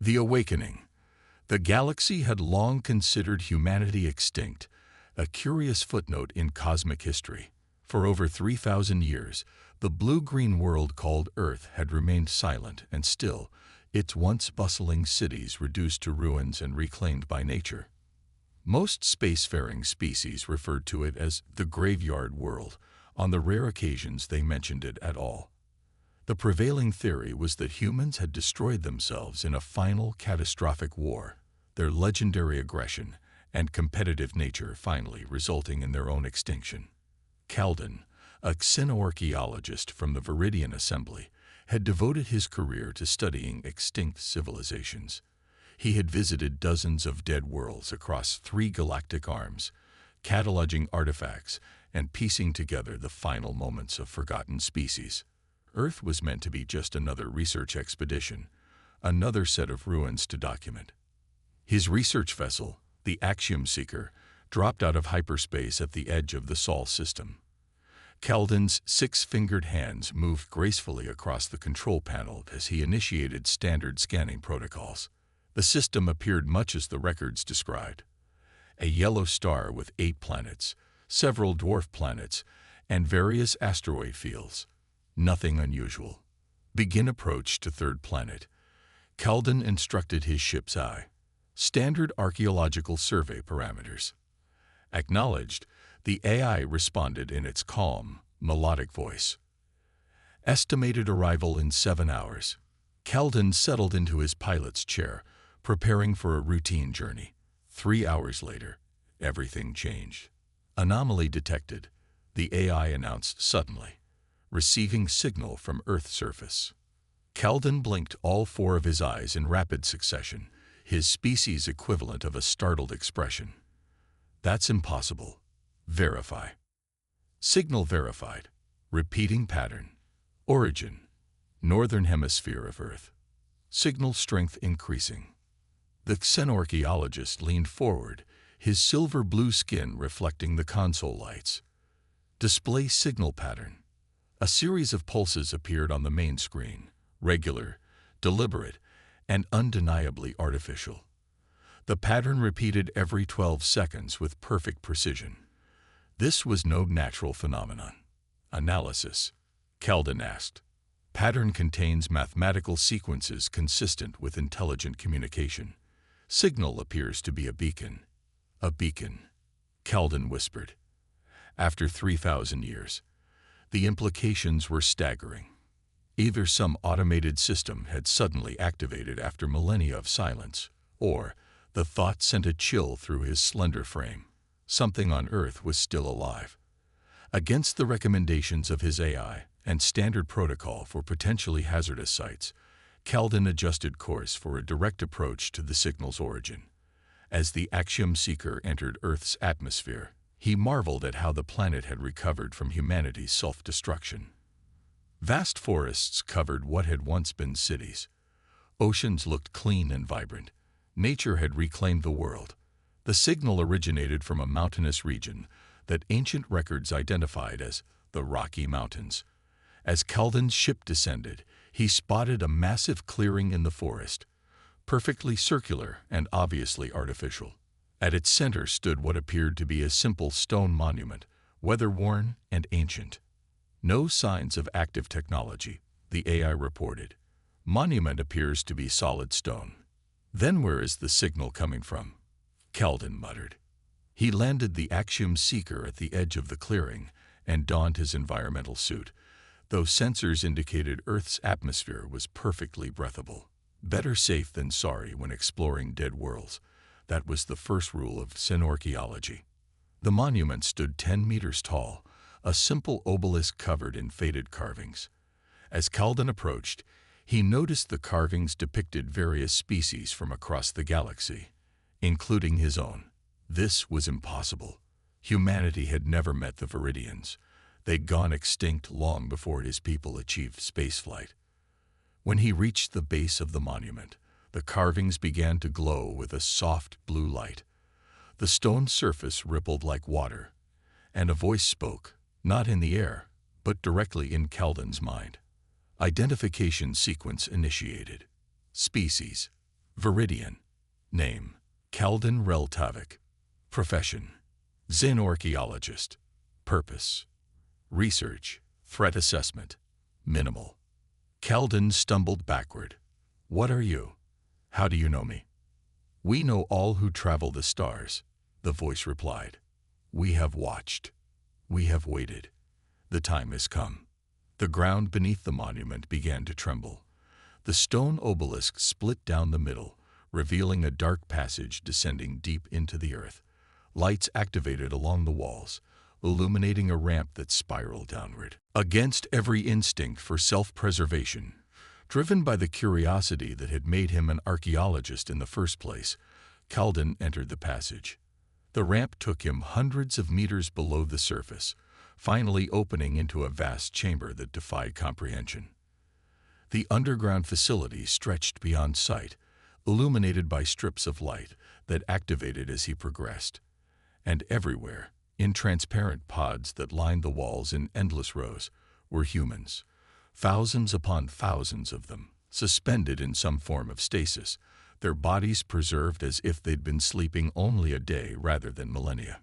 The Awakening. The galaxy had long considered humanity extinct, a curious footnote in cosmic history. For over 3,000 years, the blue-green world called Earth had remained silent and still, its once bustling cities reduced to ruins and reclaimed by nature. Most spacefaring species referred to it as the graveyard world. On the rare occasions they mentioned it at all. The prevailing theory was that humans had destroyed themselves in a final catastrophic war, their legendary aggression and competitive nature finally resulting in their own extinction. Calden, a xenoarchaeologist from the Viridian Assembly, had devoted his career to studying extinct civilizations. He had visited dozens of dead worlds across 3 galactic arms, cataloging artifacts and piecing together the final moments of forgotten species. Earth was meant to be just another research expedition, another set of ruins to document. His research vessel, the Axiom Seeker, dropped out of hyperspace at the edge of the Sol system. Calden's 6-fingered hands moved gracefully across the control panel as he initiated standard scanning protocols. The system appeared much as the records described. A yellow star with 8 planets, several dwarf planets, and various asteroid fields. Nothing unusual. Begin approach to 3rd planet. Calden instructed his ship's eye. Standard archaeological survey parameters. Acknowledged, the AI responded in its calm, melodic voice. Estimated arrival in 7 hours. Calden settled into his pilot's chair, preparing for a routine journey. 3 hours later, everything changed. Anomaly detected, the AI announced suddenly. Receiving signal from Earth surface. Calden blinked all 4 of his eyes in rapid succession, his species equivalent of a startled expression. That's impossible. Verify. Signal verified. Repeating pattern. Origin. Northern hemisphere of Earth. Signal strength increasing. The xenoarchaeologist leaned forward, his silver-blue skin reflecting the console lights. Display signal pattern. A series of pulses appeared on the main screen, regular, deliberate, and undeniably artificial. The pattern repeated every 12 seconds with perfect precision. This was no natural phenomenon. Analysis. Calden asked. Pattern contains mathematical sequences consistent with intelligent communication. Signal appears to be a beacon. A beacon, Calden whispered. After 3,000 years. The implications were staggering. Either some automated system had suddenly activated after millennia of silence, or the thought sent a chill through his slender frame. Something on Earth was still alive. Against the recommendations of his AI and standard protocol for potentially hazardous sites, Calden adjusted course for a direct approach to the signal's origin. As the Axiom Seeker entered Earth's atmosphere, he marveled at how the planet had recovered from humanity's self-destruction. Vast forests covered what had once been cities. Oceans looked clean and vibrant. Nature had reclaimed the world. The signal originated from a mountainous region that ancient records identified as the Rocky Mountains. As Calden's ship descended, he spotted a massive clearing in the forest, perfectly circular and obviously artificial. At its center stood what appeared to be a simple stone monument, weather-worn and ancient. No signs of active technology, the AI reported. Monument appears to be solid stone. Then where is the signal coming from? Calden muttered. He landed the Axiom Seeker at the edge of the clearing and donned his environmental suit, though sensors indicated Earth's atmosphere was perfectly breathable. Better safe than sorry when exploring dead worlds. That was the first rule of xenoarchaeology. The monument stood 10 meters tall, a simple obelisk covered in faded carvings. As Calden approached, he noticed the carvings depicted various species from across the galaxy, including his own. This was impossible. Humanity had never met the Viridians. They'd gone extinct long before his people achieved spaceflight. When he reached the base of the monument, the carvings began to glow with a soft blue light. The stone surface rippled like water, and a voice spoke, not in the air, but directly in Calden's mind. Identification sequence initiated. Species: Viridian. Name: Kalden Reltavik. Profession: Xenorchaeologist. Purpose: research, threat assessment. Minimal. Kalden stumbled backward. What are you? How do you know me? We know all who travel the stars, the voice replied. We have watched. We have waited. The time has come. The ground beneath the monument began to tremble. The stone obelisk split down the middle, revealing a dark passage descending deep into the earth. Lights activated along the walls, illuminating a ramp that spiraled downward. Against every instinct for self-preservation, driven by the curiosity that had made him an archaeologist in the first place, Kalden entered the passage. The ramp took him hundreds of meters below the surface, finally opening into a vast chamber that defied comprehension. The underground facility stretched beyond sight, illuminated by strips of light that activated as he progressed. And everywhere, in transparent pods that lined the walls in endless rows, were humans, thousands upon thousands of them, suspended in some form of stasis, their bodies preserved as if they'd been sleeping only a day rather than millennia.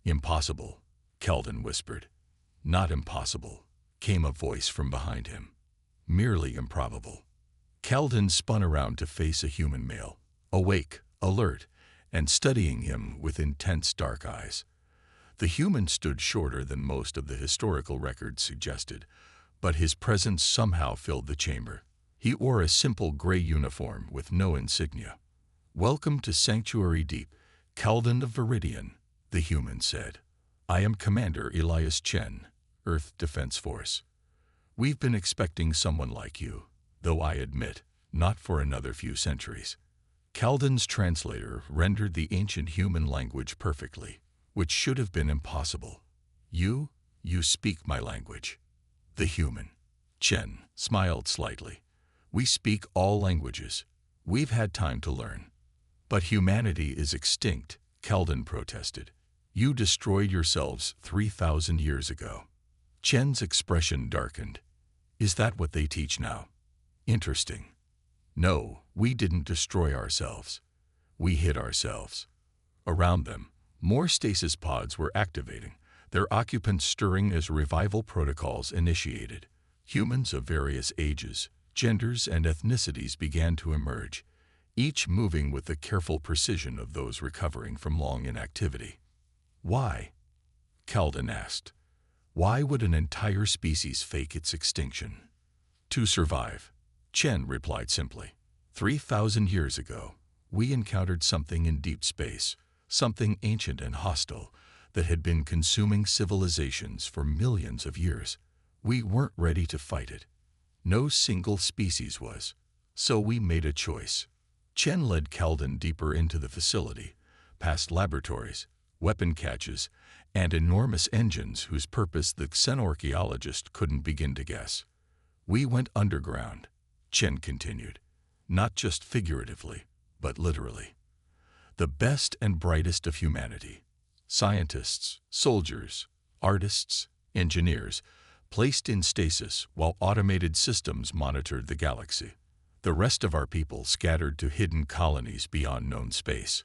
Impossible, Kalden whispered. Not impossible, came a voice from behind him. Merely improbable. Kalden spun around to face a human male, awake, alert, and studying him with intense dark eyes. The human stood shorter than most of the historical records suggested, but his presence somehow filled the chamber. He wore a simple gray uniform with no insignia. Welcome to Sanctuary Deep, Kalden of Viridian, the human said. I am Commander Elias Chen, Earth Defense Force. We've been expecting someone like you, though I admit, not for another few centuries. Kalden's translator rendered the ancient human language perfectly, which should have been impossible. You speak my language. The human, Chen, smiled slightly. We speak all languages. We've had time to learn. But humanity is extinct, Kalden protested. You destroyed yourselves 3,000 years ago. Chen's expression darkened. Is that what they teach now? Interesting. No, we didn't destroy ourselves. We hid ourselves. Around them, more stasis pods were activating, their occupants stirring as revival protocols initiated. Humans of various ages, genders, and ethnicities began to emerge, each moving with the careful precision of those recovering from long inactivity. Why? Kalden asked. Why would an entire species fake its extinction? To survive, Chen replied simply. 3,000 years ago, we encountered something in deep space, something ancient and hostile that had been consuming civilizations for millions of years. We weren't ready to fight it. No single species was. So we made a choice. Chen led Kalden deeper into the facility, past laboratories, weapon caches, and enormous engines whose purpose the xenorchaeologist couldn't begin to guess. We went underground, Chen continued, not just figuratively, but literally. The best and brightest of humanity, scientists, soldiers, artists, engineers, placed in stasis while automated systems monitored the galaxy. The rest of our people scattered to hidden colonies beyond known space.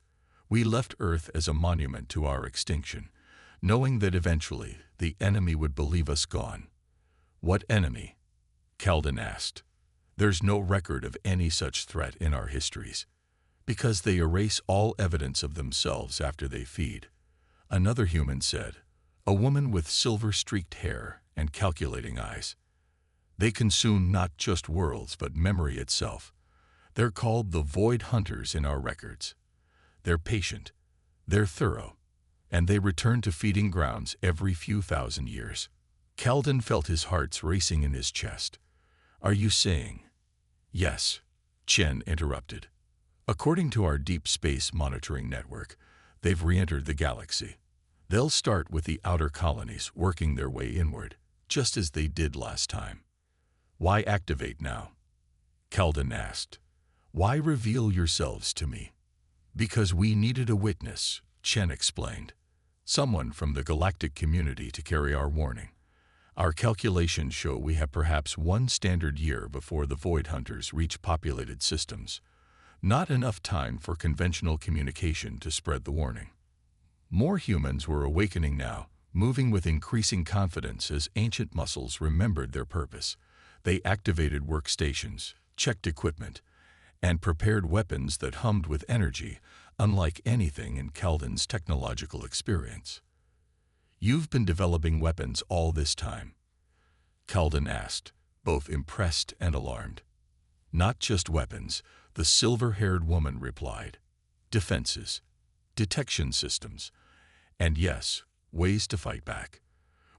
We left Earth as a monument to our extinction, knowing that eventually the enemy would believe us gone. What enemy? Kalden asked. There's no record of any such threat in our histories, because they erase all evidence of themselves after they feed. Another human said, a woman with silver-streaked hair and calculating eyes. They consume not just worlds but memory itself. They're called the Void Hunters in our records. They're patient, they're thorough, and they return to feeding grounds every few thousand years. Kalden felt his heart racing in his chest. Are you saying? Yes, Chen interrupted. According to our deep space monitoring network, they've re-entered the galaxy. They'll start with the outer colonies, working their way inward, just as they did last time. Why activate now? Kalden asked. Why reveal yourselves to me? Because we needed a witness, Chen explained. Someone from the Galactic community to carry our warning. Our calculations show we have perhaps one standard year before the Void Hunters reach populated systems. Not enough time for conventional communication to spread the warning. More humans were awakening now, moving with increasing confidence as ancient muscles remembered their purpose. They activated workstations, checked equipment, and prepared weapons that hummed with energy, unlike anything in Kelden's technological experience. "You've been developing weapons all this time?" Kelden asked, both impressed and alarmed. "Not just weapons," the silver-haired woman replied. "Defenses, detection systems, and yes, ways to fight back.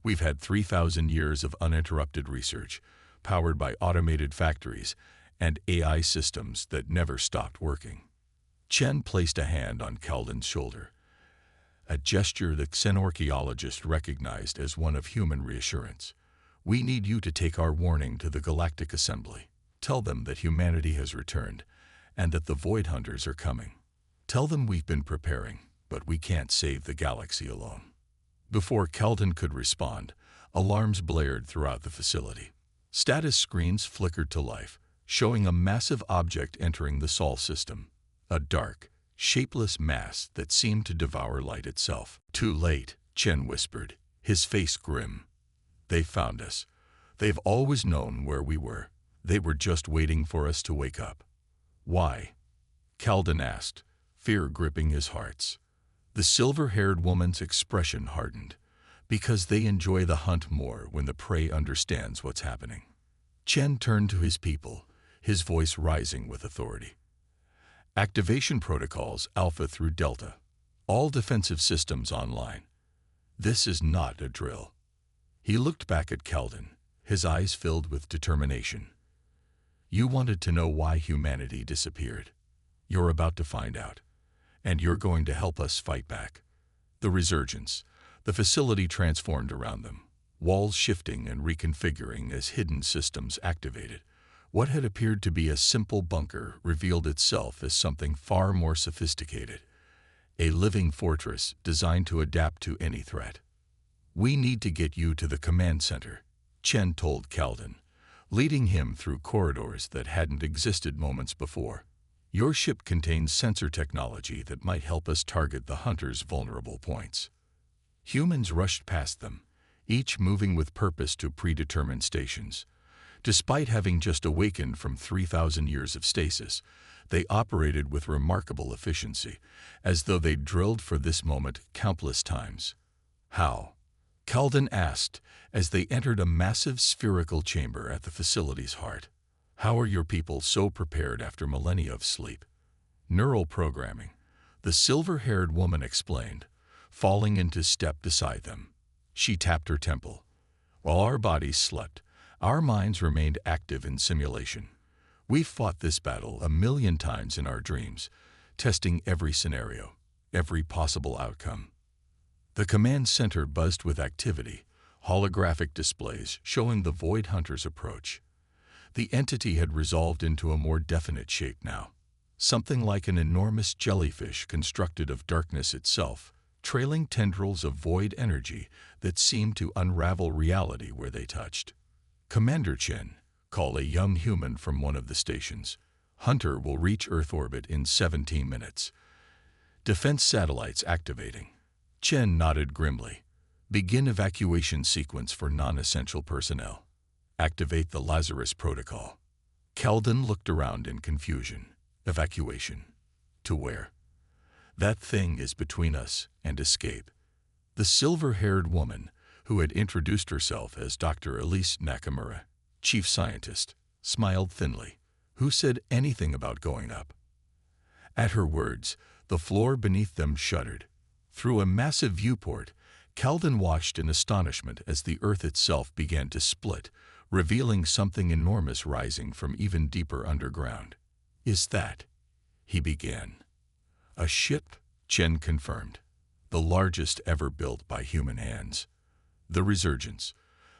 We've had 3,000 years of uninterrupted research, powered by automated factories and AI systems that never stopped working." Chen placed a hand on Kelden's shoulder, a gesture the xenorchaeologist recognized as one of human reassurance. "We need you to take our warning to the Galactic Assembly. Tell them that humanity has returned and that the Void Hunters are coming. Tell them we've been preparing, but we can't save the galaxy alone." Before Kelden could respond, alarms blared throughout the facility. Status screens flickered to life, showing a massive object entering the Sol system, a dark, shapeless mass that seemed to devour light itself. "Too late," Chen whispered, his face grim. "They found us. They've always known where we were. They were just waiting for us to wake up." "Why?" Kelden asked, fear gripping his hearts. The silver-haired woman's expression hardened. "Because they enjoy the hunt more when the prey understands what's happening." Chen turned to his people, his voice rising with authority. "Activation protocols Alpha through Delta. All defensive systems online. This is not a drill." He looked back at Kelden, his eyes filled with determination. "You wanted to know why humanity disappeared. You're about to find out. And you're going to help us fight back." The resurgence. The facility transformed around them, walls shifting and reconfiguring as hidden systems activated. What had appeared to be a simple bunker revealed itself as something far more sophisticated, a living fortress designed to adapt to any threat. "We need to get you to the command center," Chen told Kelden, leading him through corridors that hadn't existed moments before. "Your ship contains sensor technology that might help us target the hunters' vulnerable points." Humans rushed past them, each moving with purpose to predetermined stations. Despite having just awakened from 3,000 years of stasis, they operated with remarkable efficiency, as though they'd drilled for this moment countless times. "How?" Kelden asked as they entered a massive spherical chamber at the facility's heart. "How are your people so prepared after millennia of sleep?" "Neural programming," the silver-haired woman explained, falling into step beside them. She tapped her temple. "While our bodies slept, our minds remained active in simulation. We've fought this battle 1,000,000 times in our dreams, testing every scenario, every possible outcome." The command center buzzed with activity, holographic displays showing the Void Hunters' approach. The entity had resolved into a more definite shape now, something like an enormous jellyfish constructed of darkness itself, trailing tendrils of void energy that seemed to unravel reality where they touched. "Commander Chen," called a young human from one of the stations. "Hunter will reach Earth orbit in 17 minutes. Defense satellites activating." Chen nodded grimly. "Begin evacuation sequence for non-essential personnel. Activate the Lazarus protocol." Kelden looked around in confusion. "Evacuation? To where?" "That thing is between us and escape." The silver-haired woman, who had introduced herself as Dr. Elise Nakamura, chief scientist, smiled thinly. "Who said anything about going up?" At her words, the floor beneath them shuddered. Through a massive viewport, Kelden watched in astonishment as the Earth itself began to split, revealing something enormous rising from even deeper underground. "Is that?" he began. "A ship," Chen confirmed. "The largest ever built by human hands. The Resurgence.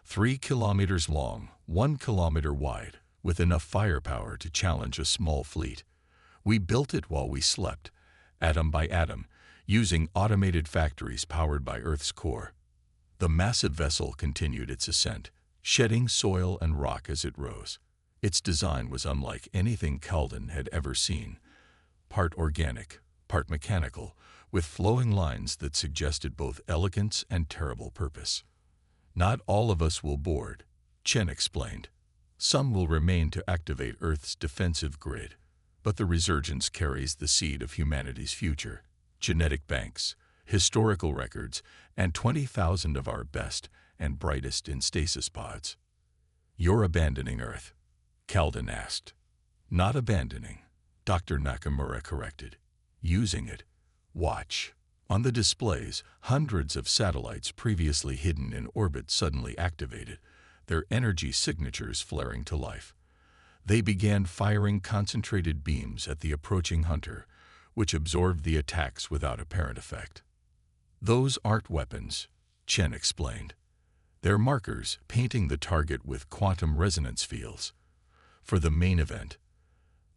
3 kilometers long, 1 kilometer wide, with enough firepower to challenge a small fleet. We built it while we slept, atom by atom, using automated factories powered by Earth's core." The massive vessel continued its ascent, shedding soil and rock as it rose. Its design was unlike anything Kelden had ever seen, part organic, part mechanical, with flowing lines that suggested both elegance and terrible purpose. "Not all of us will board," Chen explained. "Some will remain to activate Earth's defensive grid, but the resurgence carries the seed of humanity's future, genetic banks, historical records, and 20,000 of our best and brightest in stasis pods." "You're abandoning Earth?" Calden asked. "Not abandoning," Dr. Nakamura corrected. "Using it. Watch." On the displays, hundreds of satellites previously hidden in orbit suddenly activated, their energy signatures flaring to life. They began firing concentrated beams at the approaching hunter, which absorbed the attacks without apparent effect. "Those aren't weapons," Chen explained. "They're markers painting the target with quantum resonance fields. For the main event."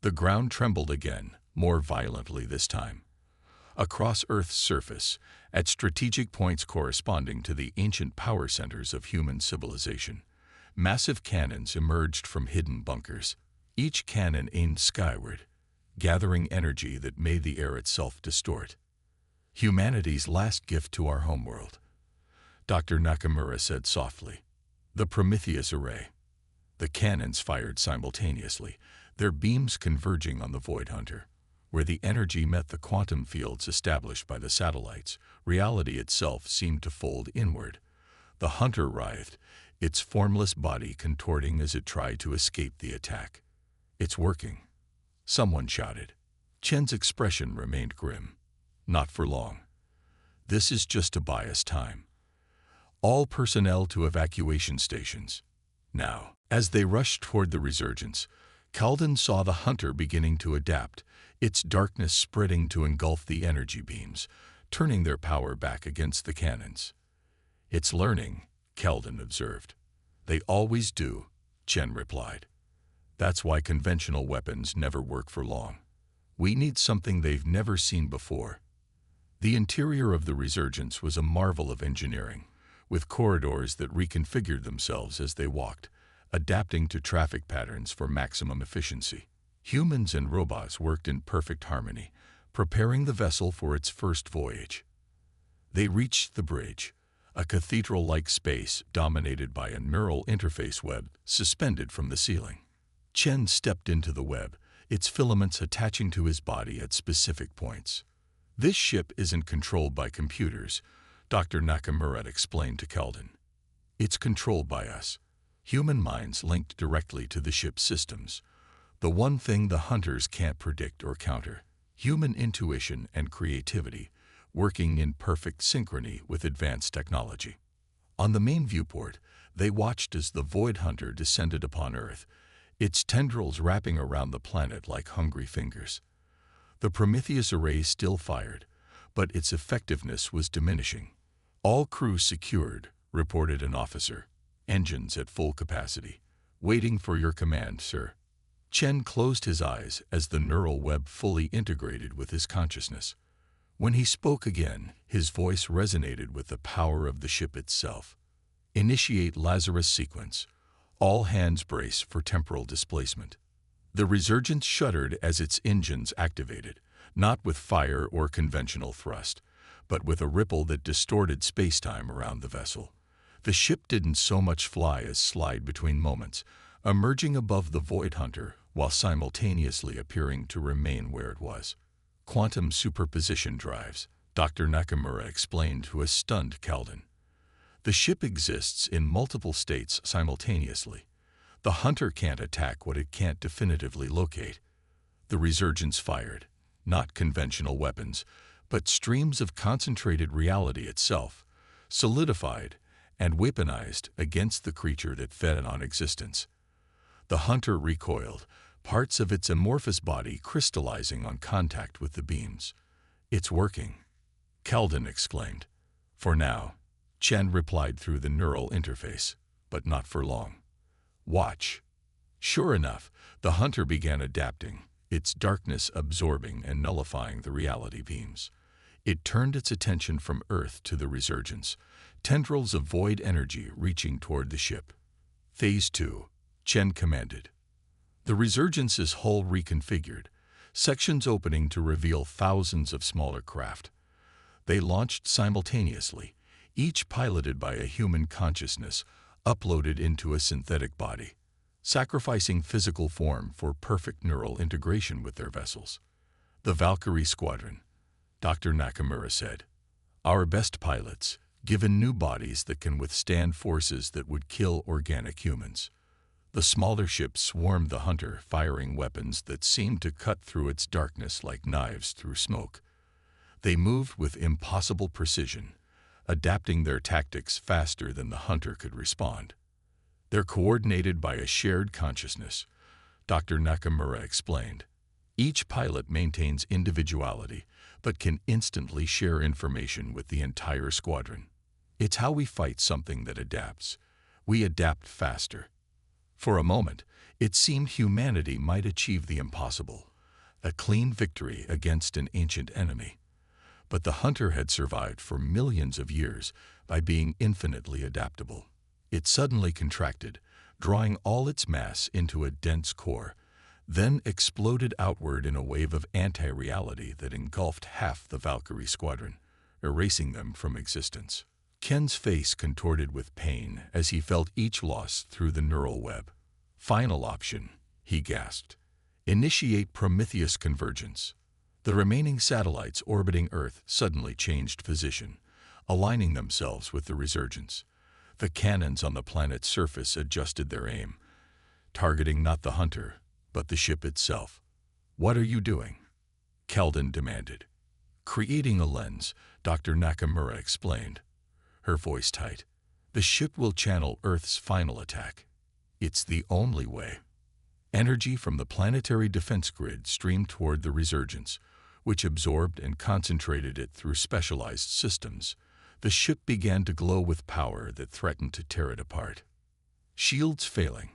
The ground trembled again, more violently this time. Across Earth's surface, at strategic points corresponding to the ancient power centers of human civilization, massive cannons emerged from hidden bunkers. Each cannon aimed skyward, gathering energy that made the air itself distort. "Humanity's last gift to our homeworld," Dr. Nakamura said softly. "The Prometheus Array." The cannons fired simultaneously, their beams converging on the Void Hunter. Where the energy met the quantum fields established by the satellites, reality itself seemed to fold inward. The hunter writhed, its formless body contorting as it tried to escape the attack. "It's working," someone shouted. Chen's expression remained grim. "Not for long. This is just to buy us time. All personnel to evacuation stations. Now." As they rushed toward the resurgence, Calden saw the hunter beginning to adapt, its darkness spreading to engulf the energy beams, turning their power back against the cannons. "It's learning," Calden observed. "They always do," Chen replied. "That's why conventional weapons never work for long. We need something they've never seen before." The interior of the resurgence was a marvel of engineering, with corridors that reconfigured themselves as they walked, adapting to traffic patterns for maximum efficiency. Humans and robots worked in perfect harmony, preparing the vessel for its first voyage. They reached the bridge, a cathedral-like space dominated by a neural interface web suspended from the ceiling. Chen stepped into the web, its filaments attaching to his body at specific points. "This ship isn't controlled by computers," Dr. Nakamura explained to Calden. "It's controlled by us. Human minds linked directly to the ship's systems. The one thing the hunters can't predict or counter. Human intuition and creativity, working in perfect synchrony with advanced technology." On the main viewport, they watched as the Void Hunter descended upon Earth, its tendrils wrapping around the planet like hungry fingers. The Prometheus Array still fired, but its effectiveness was diminishing. "All crew secured," reported an officer. "Engines at full capacity. Waiting for your command, sir." Chen closed his eyes as the neural web fully integrated with his consciousness. When he spoke again, his voice resonated with the power of the ship itself. "Initiate Lazarus sequence. All hands brace for temporal displacement." The resurgence shuddered as its engines activated, not with fire or conventional thrust, but with a ripple that distorted spacetime around the vessel. The ship didn't so much fly as slide between moments, emerging above the Void Hunter while simultaneously appearing to remain where it was. "Quantum superposition drives," Dr. Nakamura explained to a stunned Calden. "The ship exists in multiple states simultaneously. The hunter can't attack what it can't definitively locate." The resurgence fired, not conventional weapons, but streams of concentrated reality itself, solidified and weaponized against the creature that fed on existence. The hunter recoiled, parts of its amorphous body crystallizing on contact with the beams. "It's working," Calden exclaimed. "For now," Chen replied through the neural interface, "but not for long. Watch." Sure enough, the hunter began adapting, its darkness absorbing and nullifying the reality beams. It turned its attention from Earth to the resurgence, tendrils of void energy reaching toward the ship. "Phase 2, Chen commanded. The resurgence's hull reconfigured, sections opening to reveal thousands of smaller craft. They launched simultaneously, each piloted by a human consciousness uploaded into a synthetic body, sacrificing physical form for perfect neural integration with their vessels. The Valkyrie Squadron, Dr. Nakamura said, our best pilots, given new bodies that can withstand forces that would kill organic humans. The smaller ships swarmed the Hunter, firing weapons that seemed to cut through its darkness like knives through smoke. They moved with impossible precision, adapting their tactics faster than the Hunter could respond. They're coordinated by a shared consciousness, Dr. Nakamura explained. Each pilot maintains individuality, but can instantly share information with the entire squadron. It's how we fight something that adapts. We adapt faster. For a moment, it seemed humanity might achieve the impossible, a clean victory against an ancient enemy. But the Hunter had survived for millions of years by being infinitely adaptable. It suddenly contracted, drawing all its mass into a dense core, then exploded outward in a wave of anti-reality that engulfed half the Valkyrie Squadron, erasing them from existence. Ken's face contorted with pain as he felt each loss through the neural web. Final option, he gasped. Initiate Prometheus convergence. The remaining satellites orbiting Earth suddenly changed position, aligning themselves with the resurgence. The cannons on the planet's surface adjusted their aim, targeting not the Hunter, but the ship itself. What are you doing? Keldon demanded. Creating a lens, Dr. Nakamura explained, her voice tight. The ship will channel Earth's final attack. It's the only way. Energy from the planetary defense grid streamed toward the resurgence, which absorbed and concentrated it through specialized systems. The ship began to glow with power that threatened to tear it apart. Shields failing,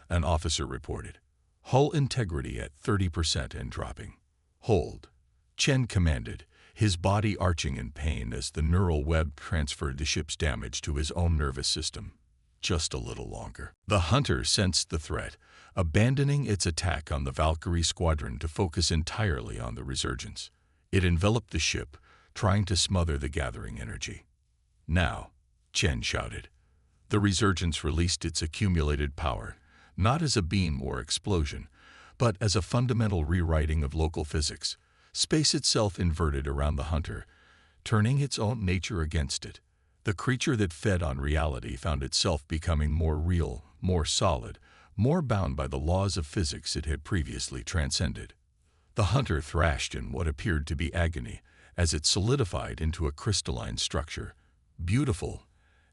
an officer reported. Hull integrity at 30% and dropping. Hold, Chen commanded, his body arching in pain as the neural web transferred the ship's damage to his own nervous system. Just a little longer. The Hunter sensed the threat, abandoning its attack on the Valkyrie Squadron to focus entirely on the resurgence. It enveloped the ship, trying to smother the gathering energy. Now, Chen shouted. The resurgence released its accumulated power, not as a beam or explosion, but as a fundamental rewriting of local physics. Space itself inverted around the Hunter, turning its own nature against it. The creature that fed on reality found itself becoming more real, more solid, more bound by the laws of physics it had previously transcended. The Hunter thrashed in what appeared to be agony as it solidified into a crystalline structure, beautiful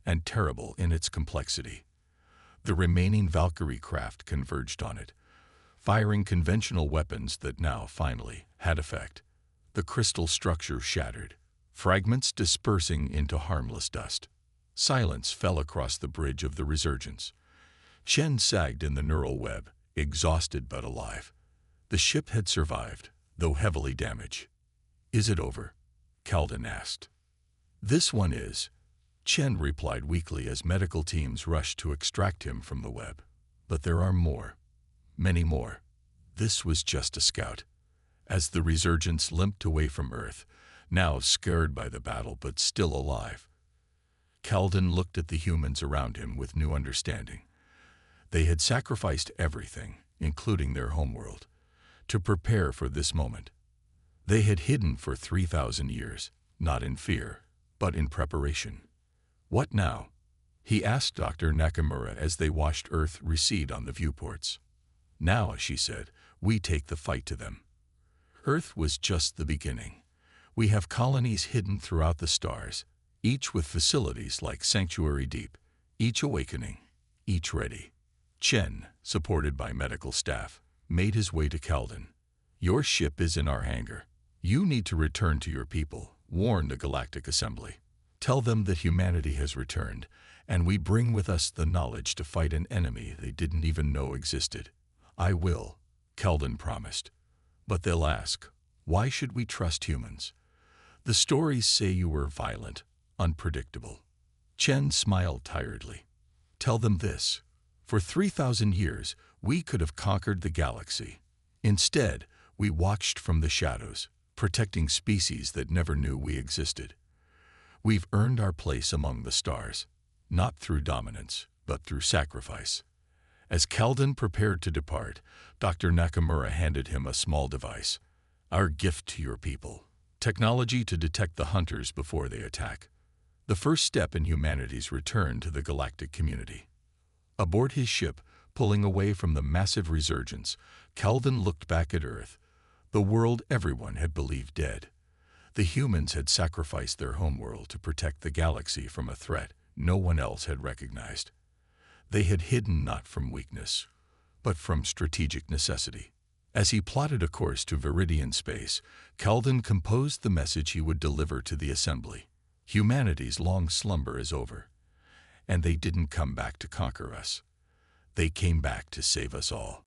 and terrible in its complexity. The remaining Valkyrie craft converged on it, firing conventional weapons that now, finally, had effect. The crystal structure shattered, fragments dispersing into harmless dust. Silence fell across the bridge of the resurgence. Chen sagged in the neural web, exhausted but alive. The ship had survived, though heavily damaged. Is it over? Keldon asked. This one is, Chen replied weakly as medical teams rushed to extract him from the web. But there are more. Many more. This was just a scout. As the resurgence limped away from Earth, now scared by the battle but still alive, Keldon looked at the humans around him with new understanding. They had sacrificed everything, including their homeworld, to prepare for this moment. They had hidden for 3,000 years, not in fear, but in preparation. What now? He asked Dr. Nakamura as they watched Earth recede on the viewports. Now, she said, we take the fight to them. Earth was just the beginning. We have colonies hidden throughout the stars, each with facilities like Sanctuary Deep, each awakening, each ready. Chen, supported by medical staff, made his way to Keldon. Your ship is in our hangar. You need to return to your people, warn the Galactic Assembly. Tell them that humanity has returned, and we bring with us the knowledge to fight an enemy they didn't even know existed. I will, Keldon promised. But they'll ask, why should we trust humans? The stories say you were violent, unpredictable. Chen smiled tiredly. Tell them this. For 3,000 years, we could have conquered the galaxy. Instead, We watched from the shadows, protecting species that never knew we existed. We've earned our place among the stars, not through dominance, but through sacrifice. As Calden prepared to depart, Dr. Nakamura handed him a small device. Our gift to your people. Technology to detect the hunters before they attack. The first step in humanity's return to the galactic community. Aboard his ship, pulling away from the massive resurgence, Calden looked back at Earth, the world everyone had believed dead. The humans had sacrificed their homeworld to protect the galaxy from a threat no one else had recognized. They had hidden not from weakness, but from strategic necessity. As he plotted a course to Viridian space, Calden composed the message he would deliver to the Assembly. Humanity's long slumber is over, and they didn't come back to conquer us. They came back to save us all.